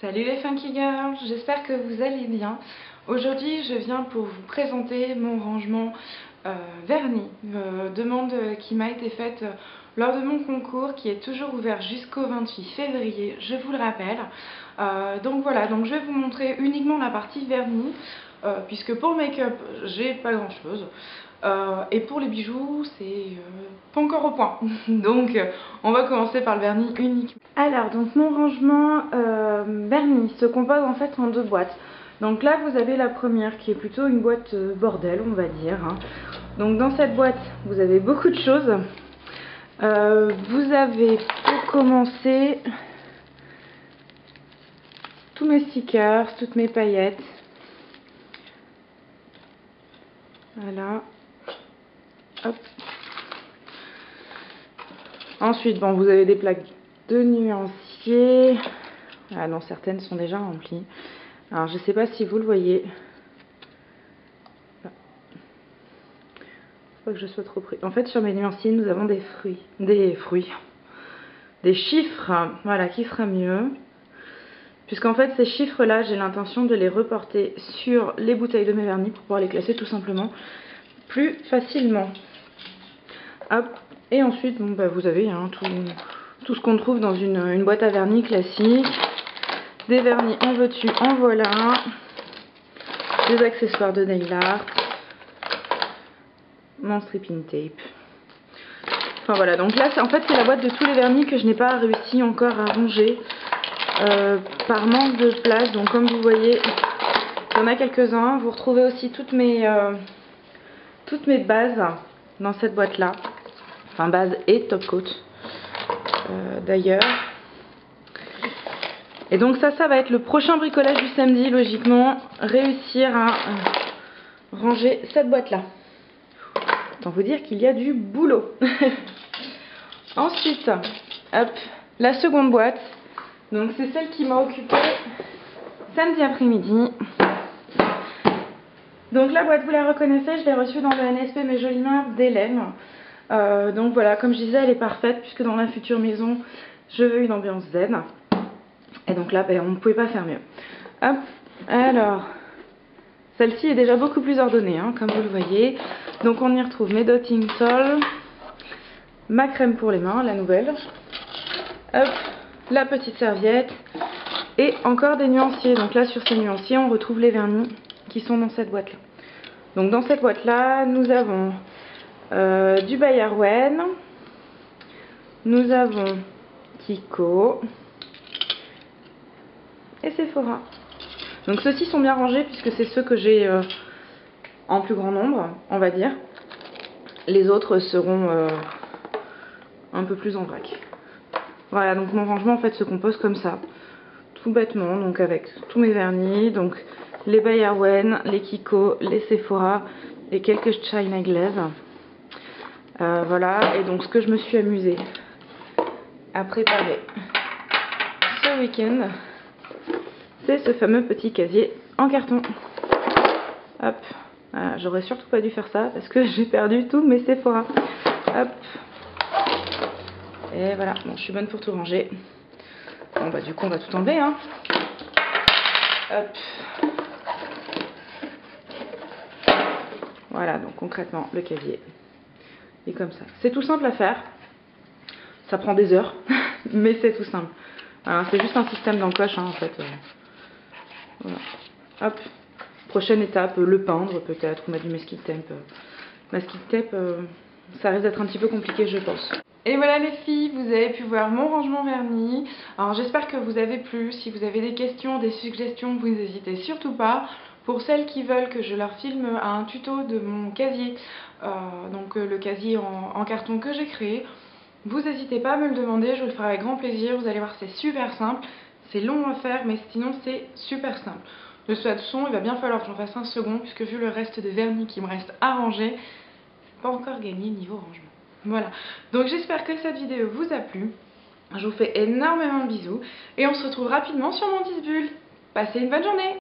Salut les Funky Girls, j'espère que vous allez bien. Aujourd'hui je viens pour vous présenter mon rangement vernis, demande qui m'a été faite lors de mon concours qui est toujours ouvert jusqu'au 28 février, je vous le rappelle. Donc voilà, donc je vais vous montrer uniquement la partie vernis, puisque pour le make-up j'ai pas grand chose. Et pour les bijoux, c'est pas encore au point. Donc on va commencer par le vernis unique. Alors, donc mon rangement vernis se compose en fait en deux boîtes. Donc là, vous avez la première qui est plutôt une boîte bordel, on va dire. Donc dans cette boîte, vous avez beaucoup de choses. Vous avez pour commencer tous mes stickers, toutes mes paillettes. Voilà. Hop. Ensuite, bon, vous avez des plaques de nuancier. Ah non, certaines sont déjà remplies. Alors, je ne sais pas si vous le voyez. Faut pas que je sois trop près. En fait, sur mes nuanciers, nous avons des chiffres, voilà, qui sera mieux. Puisqu'en fait, ces chiffres-là, j'ai l'intention de les reporter sur les bouteilles de mes vernis pour pouvoir les classer tout simplement plus facilement. Hop. Et ensuite, bon, bah, vous avez tout ce qu'on trouve dans une boîte à vernis classique. Des vernis en veux-tu, en voilà. Des accessoires de nail art. Mon stripping tape. Enfin voilà, donc là, en fait, c'est la boîte de tous les vernis que je n'ai pas réussi encore à ranger par manque de place. Donc comme vous voyez, il y en a quelques-uns. Vous retrouvez aussi toutes mes bases dans cette boîte-là. Enfin, base et top coat d'ailleurs. Et donc ça va être le prochain bricolage du samedi, logiquement, réussir à ranger cette boîte-là. Autant vous dire qu'il y a du boulot. Ensuite, hop, la seconde boîte. Donc c'est celle qui m'a occupée samedi après-midi. Donc la boîte, vous la reconnaissez, je l'ai reçue dans le NSP Mes Jolies Mains d'Hélène. Donc voilà, comme je disais, elle est parfaite puisque dans la future maison, je veux une ambiance zen. Et donc là, on ne pouvait pas faire mieux. Hop, alors, celle-ci est déjà beaucoup plus ordonnée, comme vous le voyez. Donc on y retrouve mes Dotting Sol, ma crème pour les mains, la nouvelle. Hop, la petite serviette et encore des nuanciers. Donc là, sur ces nuanciers, on retrouve les vernis qui sont dans cette boîte-là. Donc dans cette boîte-là, nous avons du Bayerwen, nous avons Kiko et Sephora. Donc ceux-ci sont bien rangés puisque c'est ceux que j'ai en plus grand nombre, on va dire. Les autres seront un peu plus en vrac. Voilà, donc mon rangement en fait se compose comme ça, tout bêtement, donc avec tous mes vernis, donc les Bayerwen, les Kiko, les Sephora et quelques China Glaze. Voilà, et donc ce que je me suis amusée à préparer ce week-end, c'est ce fameux petit casier en carton. Hop, voilà, j'aurais surtout pas dû faire ça parce que j'ai perdu tous mes Sephora. Hop, et voilà, bon, je suis bonne pour tout ranger. Bon bah du coup on va tout enlever, Hop. Voilà, donc concrètement le casier est comme ça. C'est tout simple à faire. Ça prend des heures, mais c'est tout simple. Voilà, c'est juste un système d'encoche en fait. Voilà. Hop. Prochaine étape, le peindre peut-être, ou mettre du masking tape. Masking tape, ça risque d'être un petit peu compliqué je pense. Et voilà les filles, vous avez pu voir mon rangement vernis. Alors j'espère que vous avez plu. Si vous avez des questions, des suggestions, vous n'hésitez surtout pas. Pour celles qui veulent que je leur filme un tuto de mon casier, donc le casier en carton que j'ai créé, vous n'hésitez pas à me le demander, je vous le ferai avec grand plaisir. Vous allez voir, c'est super simple. C'est long à faire, mais sinon c'est super simple. De toute façon, il va bien falloir que j'en fasse un second, puisque vu le reste de vernis qui me reste à ranger, c'est pas encore gagné niveau rangement. Voilà, donc j'espère que cette vidéo vous a plu. Je vous fais énormément de bisous et on se retrouve rapidement sur mon 10 bulles. Passez une bonne journée!